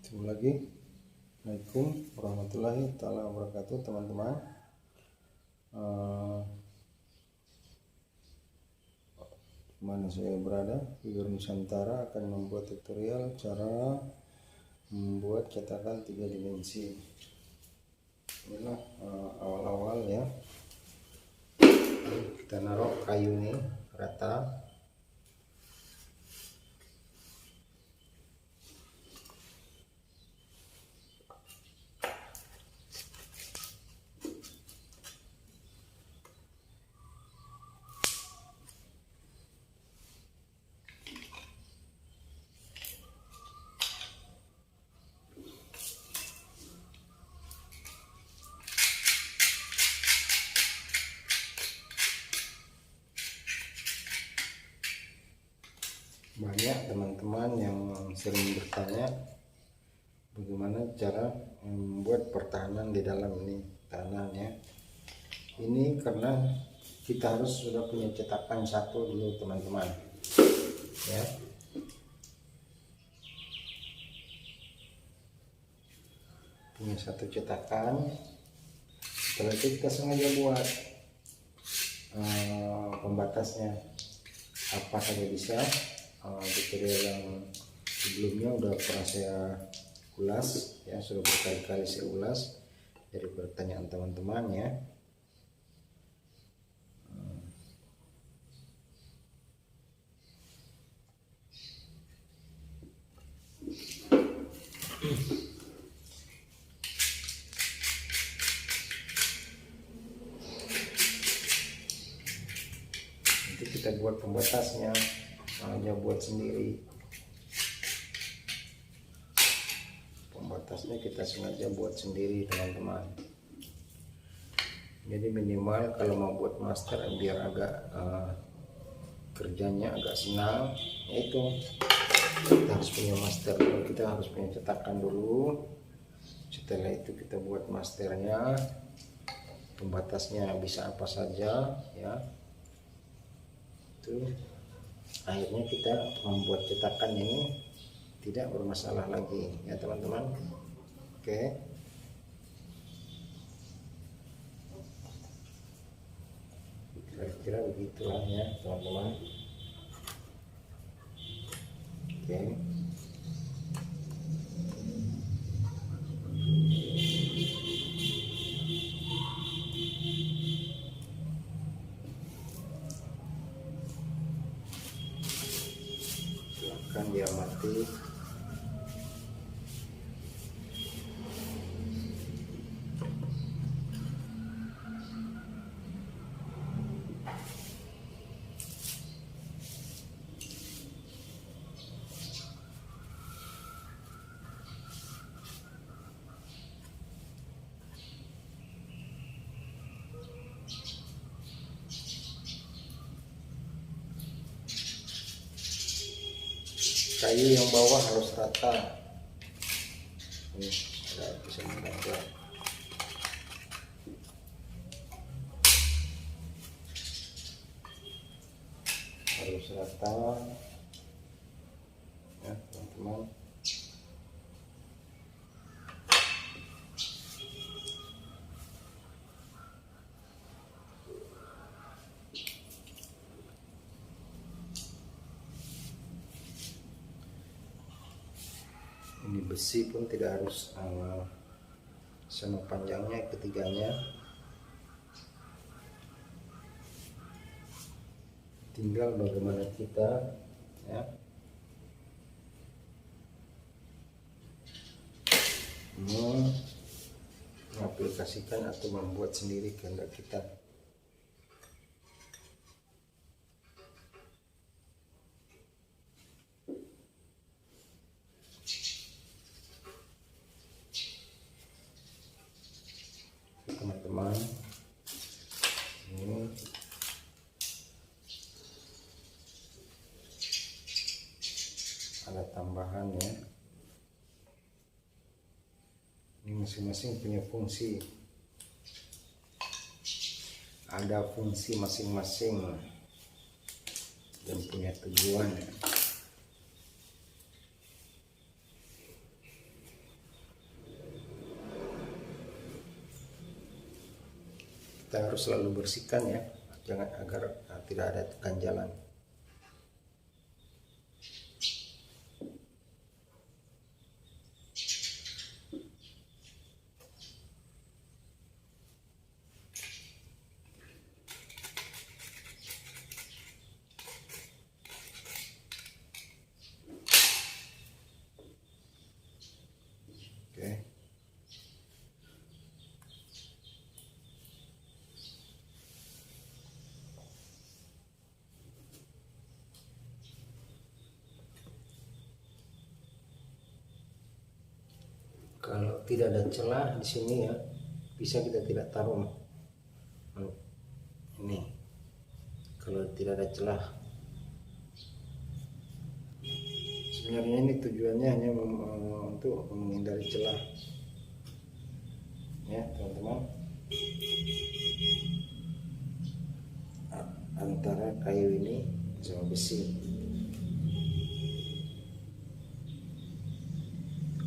Ketemu lagi. Assalamualaikum warahmatullahi taala wabarakatuh, teman-teman. Mana saya berada, Figur Nusantara akan membuat tutorial cara membuat cetakan 3 dimensi. Inilah awal-awal ya. Kita naruh kayu nih rata. Banyak teman-teman yang sering bertanya bagaimana cara membuat pertahanan di dalam ini tanahnya. Ini karena kita harus sudah punya cetakan satu dulu teman-teman ya. Punya satu cetakan, setelah itu kita sengaja buat pembatasnya apa saja bisa. Tutorial yang sebelumnya udah pernah saya ulas ya, sudah berkali-kali saya ulas dari pertanyaan teman-teman ya. Nanti kita buat pembatasnya, hanya buat sendiri. Pembatasnya kita sengaja buat sendiri teman-teman. Jadi minimal kalau mau buat master biar agak kerjanya agak senang, yaitu kita harus punya master dulu, kita harus punya cetakan dulu. Setelah itu kita buat masternya, pembatasnya bisa apa saja ya. Itu akhirnya kita membuat cetakan ini tidak bermasalah lagi ya teman-teman. Oke, kira-kira begitulah ya teman-teman. Oke, silakan diamati. Kayu yang bawah harus rata. Ini sudah bisa membantu. Harus rata ya teman-teman. Ini besi pun tidak harus sama panjangnya ketiganya, tinggal bagaimana kita ya mengaplikasikan atau membuat sendiri kehendak kita. Teman-teman, ini ada tambahan ya. Ini masing-masing punya fungsi, ada fungsi masing-masing dan punya tujuan ya. kita harus selalu bersihkan ya, jangan agar tidak ada ganjalan. Oke. Kalau tidak ada celah di sini ya, bisa kita tidak taruh ini. Kalau tidak ada celah, sebenarnya ini tujuannya hanya untuk menghindari celah ya teman-teman, antara kayu ini sama besi,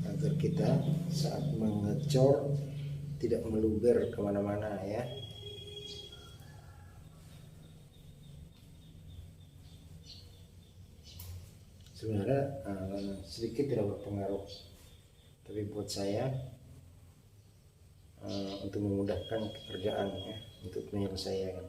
agar kita saat mengecor tidak meluber kemana-mana ya. Sebenarnya sedikit tidak berpengaruh, tapi buat saya untuk memudahkan pekerjaan ya, untuk menyelesaikan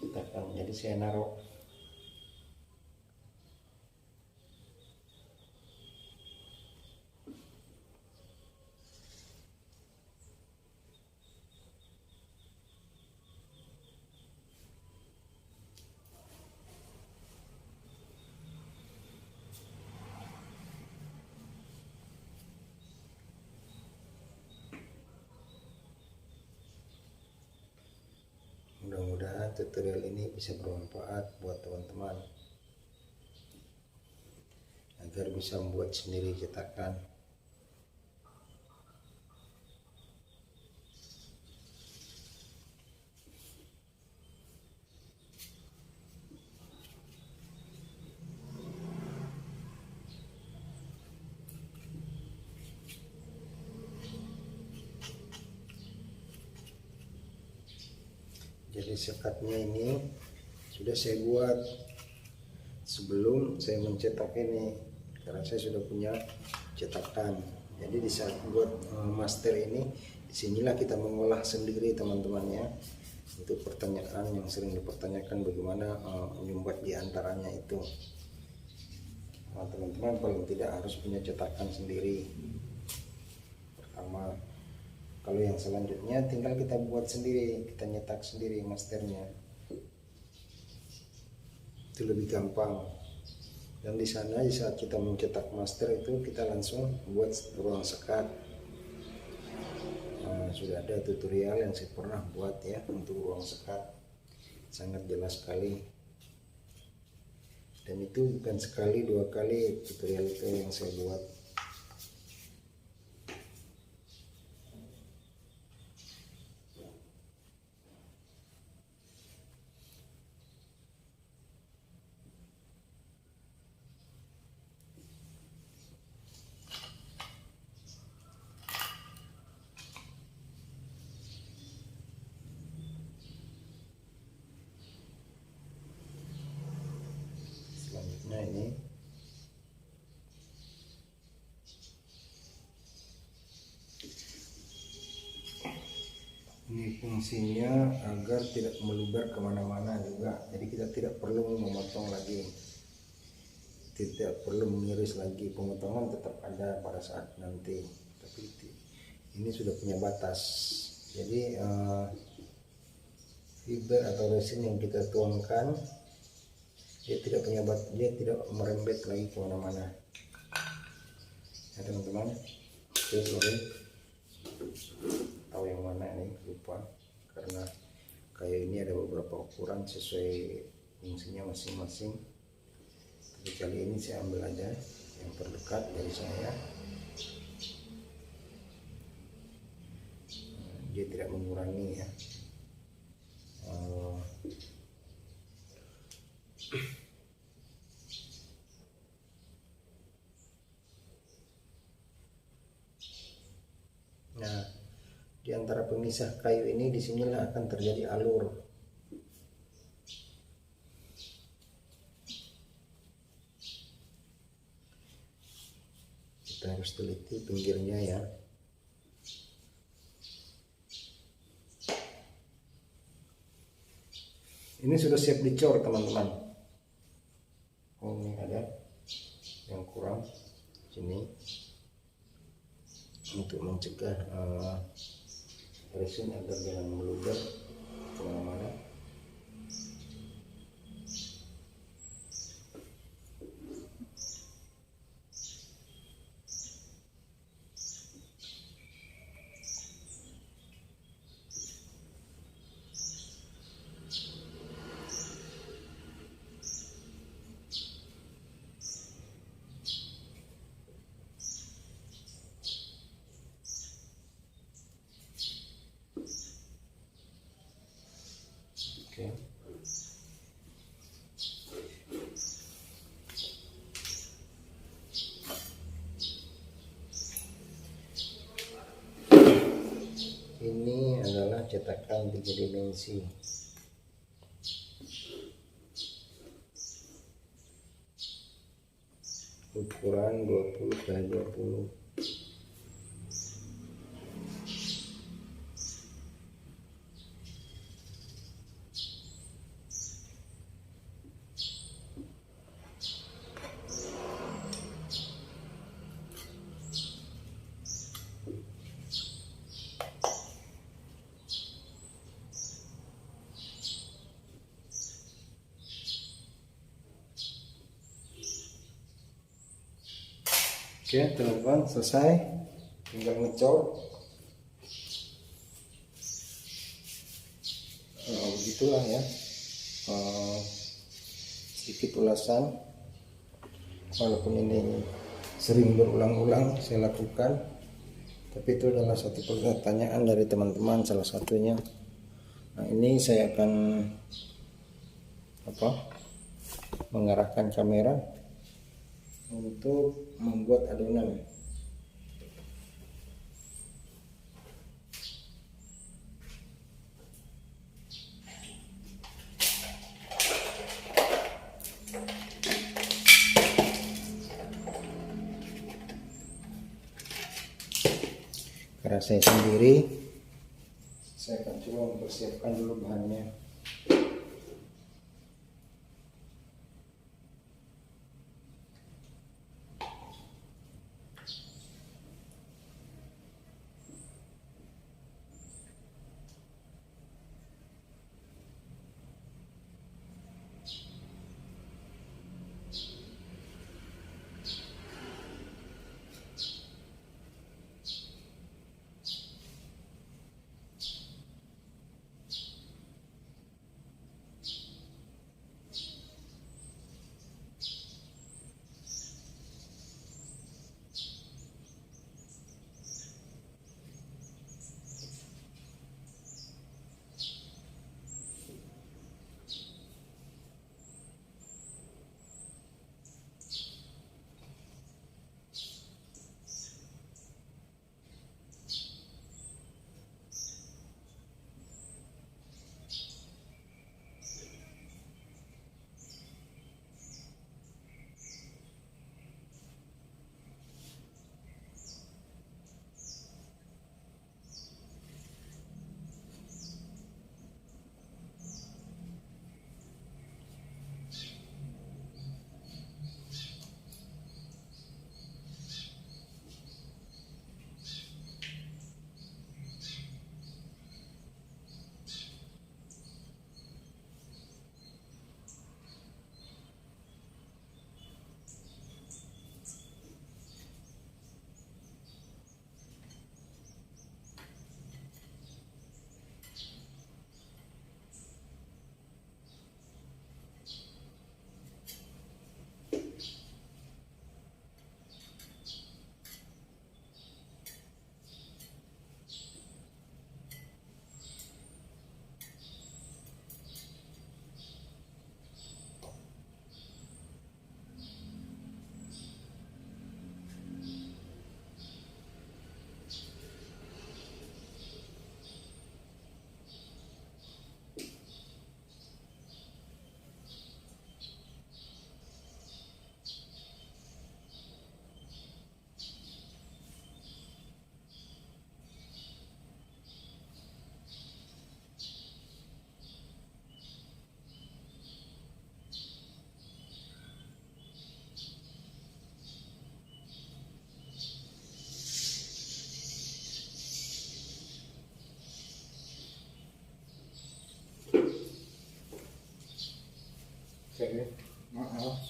cetakan, jadi saya naruh Mudah-mudahan tutorial ini bisa bermanfaat buat teman-teman agar bisa membuat sendiri cetakan. Jadi sekatnya ini sudah saya buat sebelum saya mencetak ini, karena saya sudah punya cetakan. Jadi di saat buat master ini, disinilah kita mengolah sendiri teman-teman ya. Untuk pertanyaan yang sering dipertanyakan, bagaimana menyumbat di antaranya itu. Teman-teman paling tidak harus punya cetakan sendiri. Pertama, kalau yang selanjutnya tinggal kita buat sendiri, kita nyetak sendiri masternya, itu lebih gampang. Dan di sana di saat kita mencetak master itu kita langsung buat ruang sekat. Sudah ada tutorial yang saya pernah buat ya untuk ruang sekat, sangat jelas sekali. Dan itu bukan sekali dua kali tutorial itu yang saya buat. Selanjutnya ini fungsinya agar tidak meluber kemana-mana juga, jadi kita tidak perlu memotong lagi, tidak perlu mengiris lagi. Pemotongan tetap ada pada saat nanti, tapi ini sudah punya batas. Jadi fiber atau resin yang kita tuangkan, dia tidak punya batas, dia tidak merembet lagi kemana-mana ya teman-teman. Sorry, tahu yang mana ini lupa, karena kayak ini ada beberapa ukuran sesuai fungsinya masing-masing. Tapi kali ini saya ambil aja yang terdekat dari saya. Dia tidak mengurangi ya. Nah, Di antara pemisah kayu ini disinilah akan terjadi alur. Kita harus teliti pinggirnya ya. Ini sudah siap dicor teman-teman. Oh, ini ada yang kurang sini untuk mencegah resin agar jangan meluber kemana-mana. Oke. Ini adalah cetakan 3 dimensi. Ukuran 20x20. Oke teman-teman, selesai, tinggal ngecor. Begitulah ya, sedikit ulasan, walaupun ini sering berulang-ulang saya lakukan, tapi itu adalah satu pertanyaan dari teman-teman salah satunya. Nah, ini saya akan mengarahkan kamera untuk membuat adonan. Karena saya sendiri, saya akan coba mempersiapkan dulu bahannya.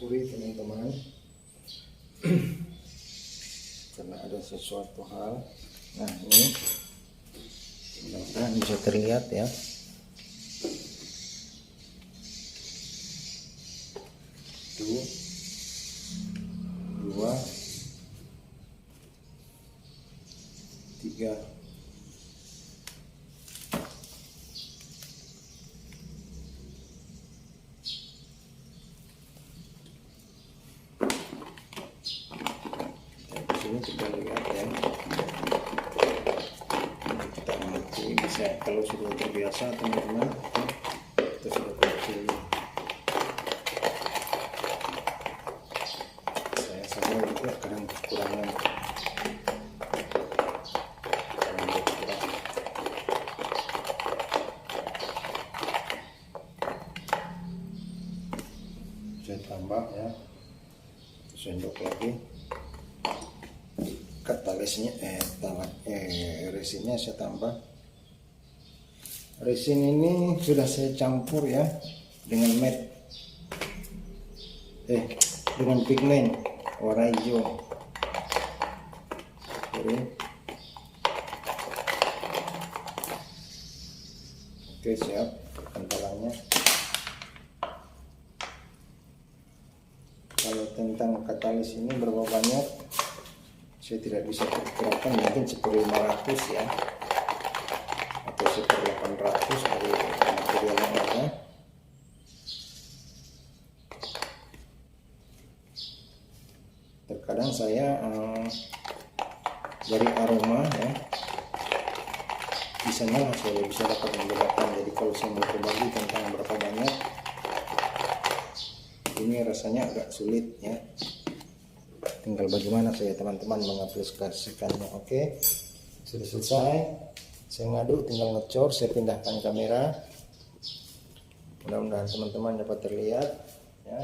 sorry teman-teman karena ada sesuatu hal. Nah ini mudah-mudahan bisa terlihat ya. Satu, dua, tiga. Ini kita lihat ya, kita mengerti bisa kalau sudah terbiasa teman-teman, kita sudah mengerti. Saya sama juga kadang kekurangan, saya tambah ya, sendok lagi. Katalisnya resinnya saya tambah. Resin ini sudah saya campur ya dengan dengan pigmen warna hijau. Oke, siap kentalannya. Kalau tentang katalis ini berapa banyak saya tidak bisa perkirakan, mungkin 1/500 ya atau 1/800 dari material yang ada. Terkadang saya dari aroma ya bisanya saya bisa dapat membedakan. Jadi kalau saya mau berbagi tentang berapa banyak, ini rasanya agak sulit ya. Tinggal bagaimana saya teman-teman mengaplikasikannya. Oke, sudah selesai. Saya ngaduk, tinggal ngecor. Saya pindahkan kamera. Mudah-mudahan teman-teman dapat terlihat ya.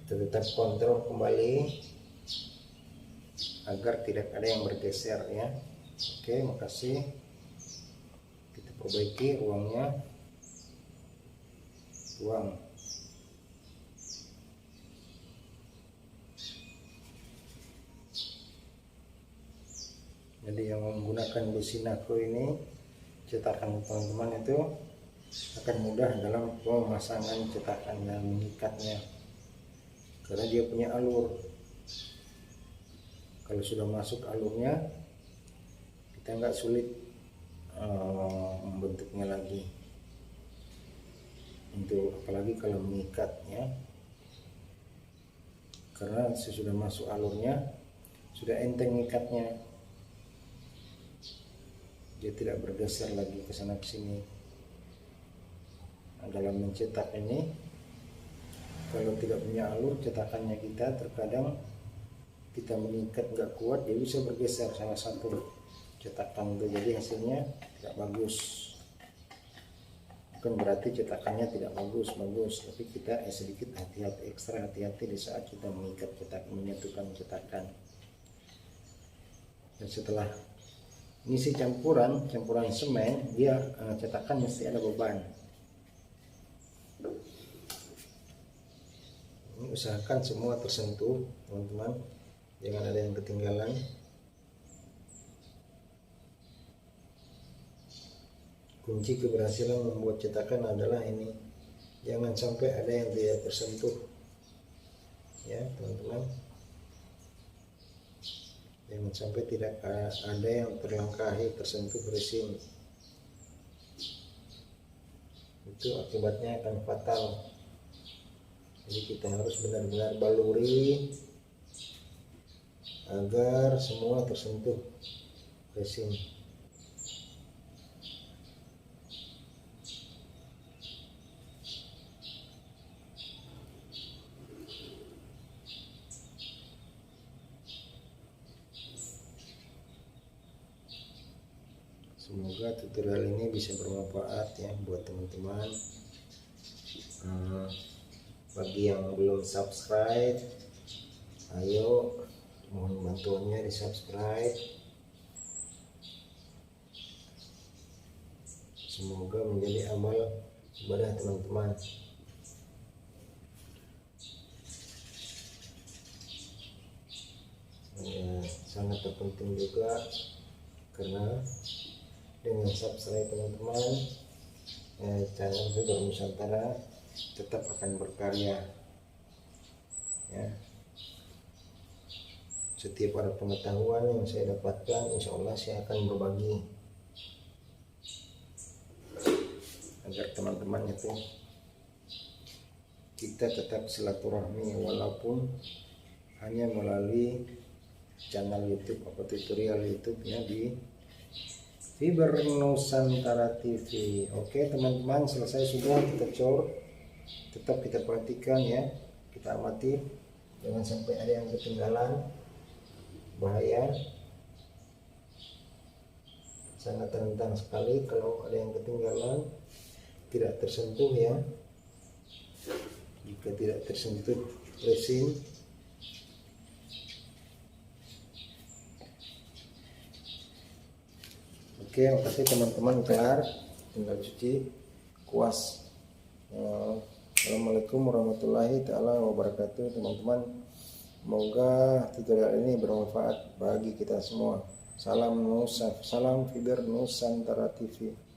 Kita tetap kontrol kembali agar tidak ada yang bergeser ya. Oke, makasih. Perbaiki ruangnya, tuang. Jadi yang menggunakan besi nako ini, cetakan teman-teman itu akan mudah dalam pemasangan cetakan dan mengikatnya, karena dia punya alur. Kalau sudah masuk alurnya, kita nggak sulit membentuknya lagi. Untuk apalagi kalau mengikatnya, karena sesudah masuk alurnya sudah enteng ikatnya, dia tidak bergeser lagi ke sana ke sini. Nah, dalam mencetak ini kalau tidak punya alur cetakannya kita, terkadang kita mengikat nggak kuat, dia bisa bergeser salah satu cetakan itu, jadi hasilnya tidak bagus. Bukan berarti cetakannya tidak bagus, tapi kita sedikit hati-hati, ekstra hati-hati di saat kita mengikat menyatukan cetakan. Dan setelah ngisi campuran semen, dia cetakan mesti ada beban. Ini usahakan semua tersentuh teman-teman, jangan ada yang ketinggalan. Kunci keberhasilan membuat cetakan adalah ini, jangan sampai ada yang tidak tersentuh ya teman-teman. Jangan sampai tidak ada yang terlangkahi, tersentuh resin, itu akibatnya akan fatal. Jadi kita harus benar-benar baluri agar semua tersentuh resin. Semoga tutorial ini bisa bermanfaat ya buat teman-teman. Bagi yang belum subscribe, ayo mohon bantuannya di subscribe. Semoga menjadi amal ibadah teman-teman. Sangat terpenting juga karena dengan subscribe teman-teman, channel Fiber Nusantara tetap akan berkarya ya. Setiap ada pengetahuan yang saya dapatkan, insya Allah saya akan berbagi agar teman-teman itu kita tetap silaturahmi walaupun hanya melalui channel YouTube atau tutorial YouTube-nya di Fiber Nusantara TV. Oke teman-teman, selesai sudah kita cor. Tetap kita perhatikan ya, kita amati, jangan sampai ada yang ketinggalan. Bahaya, sangat rentan sekali kalau ada yang ketinggalan, tidak tersentuh ya. Jika tidak tersentuh resin, oke, makasih teman-teman, kelar, tinggal cuci kuas. Assalamualaikum warahmatullahi taala wabarakatuh teman-teman. Semoga tutorial ini bermanfaat bagi kita semua. Salam Fiber Nusantara TV.